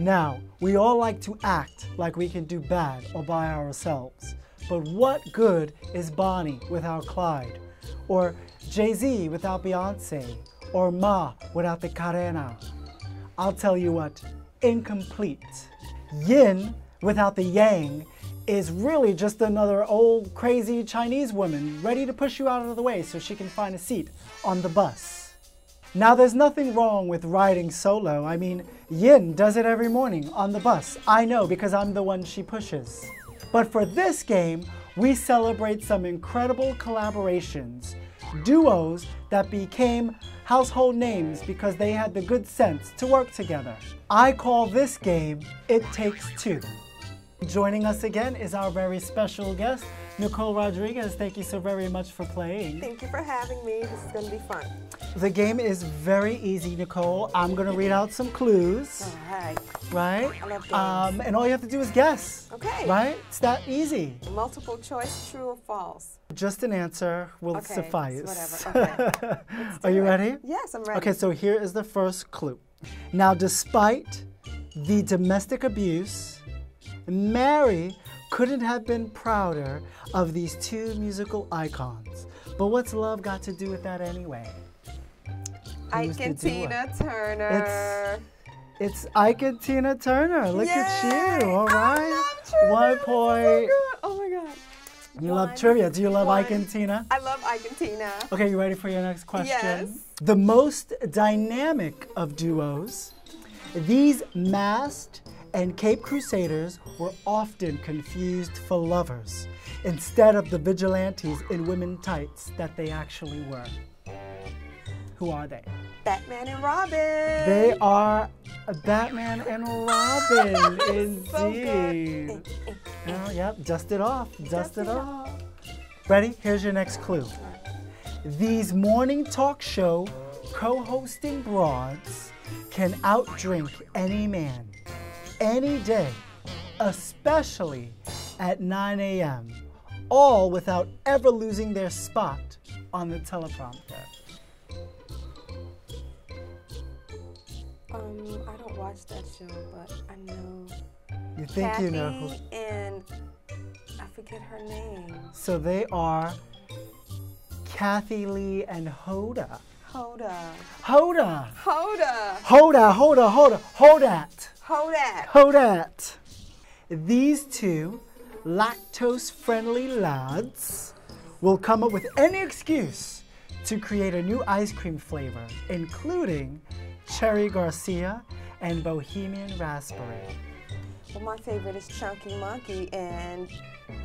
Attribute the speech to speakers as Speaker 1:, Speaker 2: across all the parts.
Speaker 1: Now, we all like to act like we can do bad all by ourselves. But what good is Bonnie without Clyde? Or Jay-Z without Beyonce? Or Ma without the Carena? I'll tell you what, incomplete. Yin without the Yang is really just another old crazy Chinese woman ready to push you out of the way so she can find a seat on the bus. Now there's nothing wrong with riding solo. I mean, Yin does it every morning on the bus. I know because I'm the one she pushes. But for this game, we celebrate some incredible collaborations, duos that became household names because they had the good sense to work together. I call this game, It Takes Two. Joining us again is our very special guest, Nicole Rodriguez. Thank you so very much for playing.
Speaker 2: Thank you for having me. This is going to be fun.
Speaker 1: The game is very easy, Nicole. I'm going to read out some clues.
Speaker 2: All right.
Speaker 1: Right?
Speaker 2: I love games.
Speaker 1: And all you have to do is guess.
Speaker 2: Okay.
Speaker 1: Right? It's that easy.
Speaker 2: Multiple choice, true or false?
Speaker 1: Just an answer will
Speaker 2: Okay,
Speaker 1: suffice.
Speaker 2: whatever. Okay.
Speaker 1: Are you ready?
Speaker 2: Yes, I'm ready.
Speaker 1: Okay, so here is the first clue. Now, despite the domestic abuse, Mary couldn't have been prouder of these two musical icons. But what's love got to do with that anyway?
Speaker 2: Ike and Tina Turner.
Speaker 1: It's Ike and Tina Turner. Look at you. All right.
Speaker 2: I love trivia.
Speaker 1: 1 point.
Speaker 2: So oh my God.
Speaker 1: You love trivia. Do you love Ike and Tina?
Speaker 2: I love Ike and Tina.
Speaker 1: Okay, you ready for your next question?
Speaker 2: Yes.
Speaker 1: The most dynamic of duos, these masked and Cape Crusaders were often confused for lovers instead of the vigilantes in women tights that they actually were. Who are they?
Speaker 2: Batman and Robin.
Speaker 1: They are Batman and Robin, indeed.
Speaker 2: So good.
Speaker 1: Oh, yep, dust it off, dust it off. Ready? Here's your next clue. These morning talk show co-hosting broads can outdrink any man, any day, especially at 9 a.m., all without ever losing their spot on the teleprompter.
Speaker 2: I don't watch that show, but I know.
Speaker 1: You think
Speaker 2: Kathy
Speaker 1: you know who?
Speaker 2: And I forget her name.
Speaker 1: So they are Kathy Lee and Hoda.
Speaker 2: Hoda.
Speaker 1: Hoda.
Speaker 2: Hoda.
Speaker 1: Hoda, Hoda, Hoda, Hodat.
Speaker 2: Hoda.
Speaker 1: Hodat. These two lactose-friendly lads will come up with any excuse to create a new ice cream flavor, including Cherry Garcia and Bohemian Raspberry.
Speaker 2: Well, my favorite is Chunky Monkey, and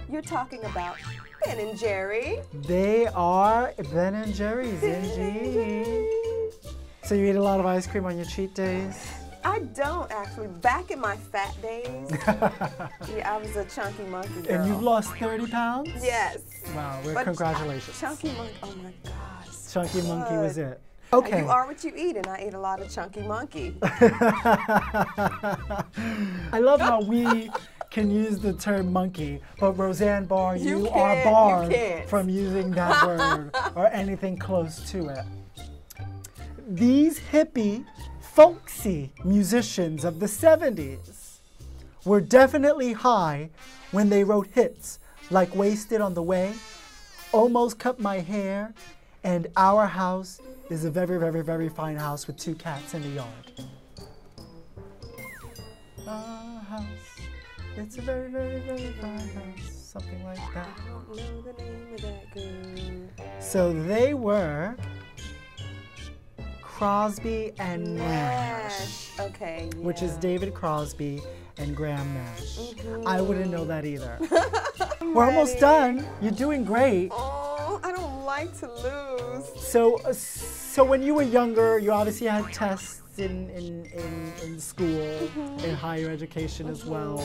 Speaker 2: you're talking about Ben and Jerry.
Speaker 1: They are Ben and Jerry's, indeed. So you eat a lot of ice cream on your cheat days?
Speaker 2: I don't actually. Back in my fat days, yeah, I was a Chunky Monkey girl.
Speaker 1: And you've lost 30 pounds?
Speaker 2: Yes.
Speaker 1: Wow,
Speaker 2: But
Speaker 1: congratulations.
Speaker 2: Chunky Monkey, oh my gosh.
Speaker 1: Chunky Monkey was
Speaker 2: Good.
Speaker 1: it. Okay.
Speaker 2: You are what you eat, and I ate a lot of Chunky Monkey.
Speaker 1: I love how we can use the term monkey, but Roseanne Barr, you are
Speaker 2: can't,
Speaker 1: barred
Speaker 2: you can't.
Speaker 1: from using that word or anything close to it. These hippie, folksy musicians of the 70s were definitely high when they wrote hits like Wasted on the Way, Almost Cut My Hair, and Our House is a very, very, very fine house with 2 cats in the yard. Our house, it's a very, very, very fine house. Something like that.
Speaker 2: I don't know the name of that girl.
Speaker 1: So they were Crosby and Nash,
Speaker 2: Okay, yeah.
Speaker 1: which is David Crosby and Graham Nash. I wouldn't know that either. We're almost done. You're doing great.
Speaker 2: Oh, I don't like to lose.
Speaker 1: So when you were younger, you obviously had tests in school, in higher education as well.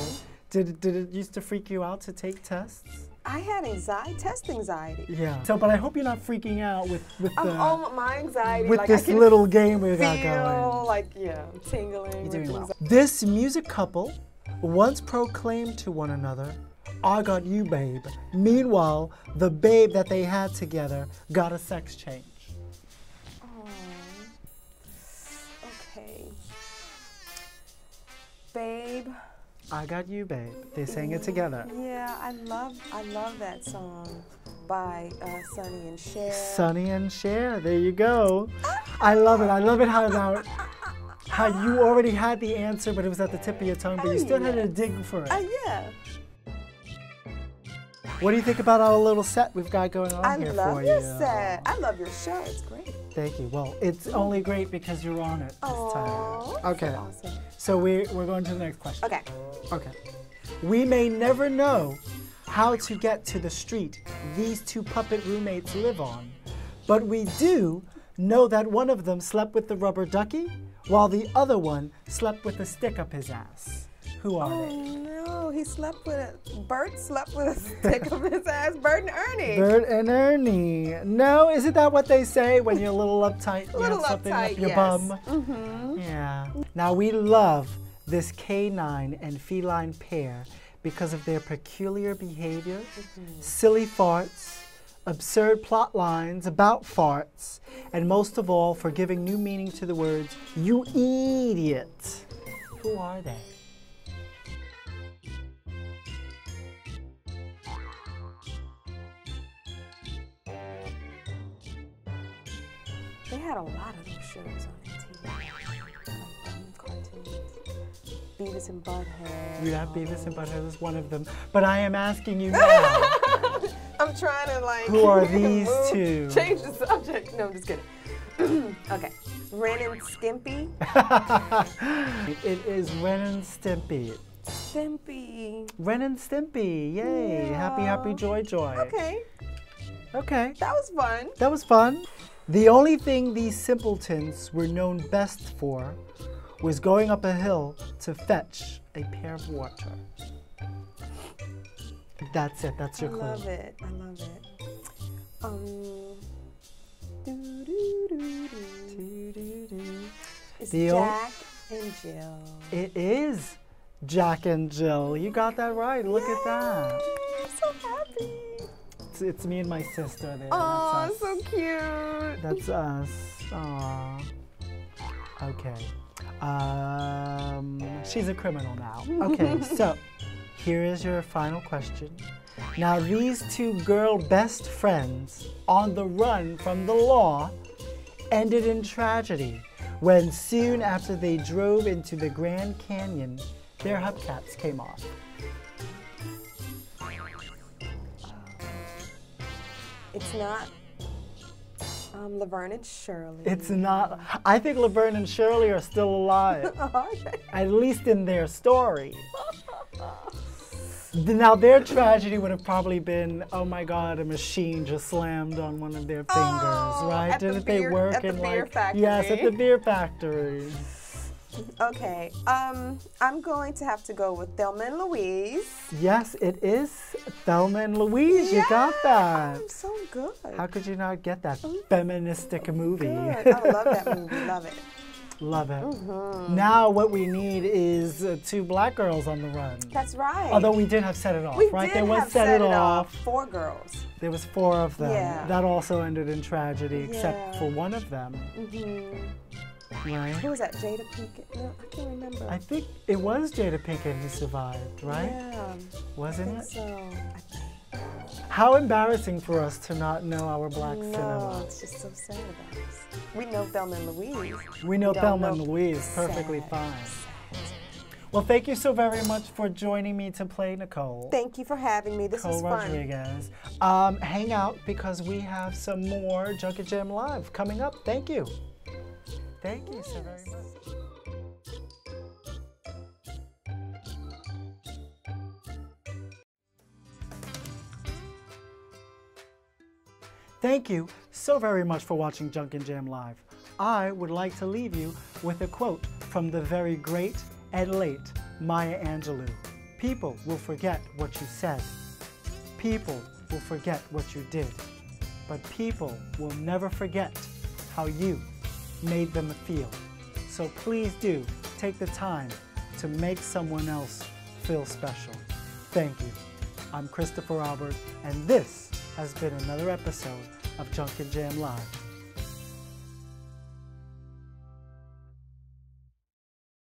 Speaker 1: Did it used to freak you out to take tests?
Speaker 2: I had test anxiety.
Speaker 1: Yeah. So, but I hope you're not freaking out with
Speaker 2: my anxiety.
Speaker 1: with
Speaker 2: like
Speaker 1: this
Speaker 2: I can
Speaker 1: little game we got
Speaker 2: feel
Speaker 1: going.
Speaker 2: like, yeah, tingling.
Speaker 1: You're
Speaker 2: with
Speaker 1: doing well.
Speaker 2: anxiety.
Speaker 1: This music couple once proclaimed to one another, "I got you, babe." Meanwhile, the babe that they had together got a sex change.
Speaker 2: Okay. Babe babe.
Speaker 1: I got you, babe. They sang it together.
Speaker 2: Yeah, I love that song by Sonny and Cher.
Speaker 1: Sonny and Cher, there you go. I love it. I love it how you already had the answer, but it was at the tip of your tongue, but you still had to dig for it.
Speaker 2: Yeah.
Speaker 1: What do you think about our little set we've got going on here for you?
Speaker 2: I love your set. I love your show. It's great.
Speaker 1: Thank you. Well, it's only great because you're on it this time. Okay.
Speaker 2: Awesome.
Speaker 1: So we're going to the next question.
Speaker 2: Okay.
Speaker 1: Okay. We may never know how to get to the street these two puppet roommates live on, but we do know that one of them slept with the rubber ducky while the other one slept with a stick up his ass. Who are they?
Speaker 2: No, Bert slept with a stick up his ass. Bert and Ernie.
Speaker 1: Bert and Ernie. No, isn't that what they say when you're a little uptight? You have something up your bum?
Speaker 2: Mm-hmm.
Speaker 1: Yeah. Now we love this canine and feline pair because of their peculiar behavior, silly farts, absurd plot lines about farts, and most of all for giving new meaning to the words, you idiot. Who are they?
Speaker 2: They had a lot of those shows on TV. Like cartoons. Beavis and Butthead.
Speaker 1: Yeah, Beavis and Butthead is one of them. But I am asking you now.
Speaker 2: I'm trying to like.
Speaker 1: Who are these two?
Speaker 2: Change the subject. No, I'm just kidding. Okay. Ren and Stimpy.
Speaker 1: It is Ren and Stimpy.
Speaker 2: Stimpy.
Speaker 1: Ren and Stimpy. Yay.
Speaker 2: Yeah.
Speaker 1: Happy, happy, joy, joy.
Speaker 2: Okay.
Speaker 1: Okay.
Speaker 2: That was fun.
Speaker 1: That was fun. The only thing these simpletons were known best for was going up a hill to fetch a pair of water. That's it. That's your clue.
Speaker 2: I love it. I love it. It's Jack and Jill.
Speaker 1: It is Jack and Jill. You got that right. Look at that.
Speaker 2: I'm so happy.
Speaker 1: It's me and my sister there.
Speaker 2: Oh, so cute.
Speaker 1: That's us. Aww. Okay. She's a criminal now. Okay, so here is your final question. Now, these two girl best friends on the run from the law ended in tragedy when soon after they drove into the Grand Canyon, their hubcaps came off.
Speaker 2: It's not Laverne and Shirley.
Speaker 1: It's not. I think Laverne and Shirley are still alive. At least in their story. Now, their tragedy would have probably been, oh my God, a machine just slammed on one of their fingers, right?
Speaker 2: Didn't they work at the beer factory?
Speaker 1: Yes, at the beer factory.
Speaker 2: Okay, I'm going to have to go with Thelma and Louise.
Speaker 1: Yes, it is Thelma and Louise. You got that.
Speaker 2: I'm so good.
Speaker 1: How could you not get that feministic movie?
Speaker 2: Good. I love that movie. Love it.
Speaker 1: Love it. Now what we need is two black girls on the run.
Speaker 2: That's right.
Speaker 1: Although we did have Set It Off, right?
Speaker 2: There was Set It Off. 4 girls.
Speaker 1: There was 4 of them.
Speaker 2: Yeah.
Speaker 1: That also ended in tragedy, except for one of them. Right?
Speaker 2: Who was that? Jada Pinkett? No, I can't remember.
Speaker 1: I think it was Jada Pinkett who survived, right?
Speaker 2: Yeah.
Speaker 1: Wasn't
Speaker 2: I
Speaker 1: it?
Speaker 2: think so.
Speaker 1: How embarrassing for us to not know our black cinema.
Speaker 2: No, it's just so sad about us. We know Thelma and Louise.
Speaker 1: We know Thelma and Louise perfectly fine. Well, thank you so very much for joining me to play Nicole.
Speaker 2: Thank you for having me. This was fun.
Speaker 1: Rodriguez. Hang out because we have some more Junket Jam Live coming up. Thank you. Thank you so very much. Thank you so very much for watching Junket Jam Live. I would like to leave you with a quote from the very great and late Maya Angelou. People will forget what you said. People will forget what you did. But people will never forget how you made them feel. So please do take the time to make someone else feel special. Thank you. I'm Christopher Albert, and this has been another episode of Junket Jam Live.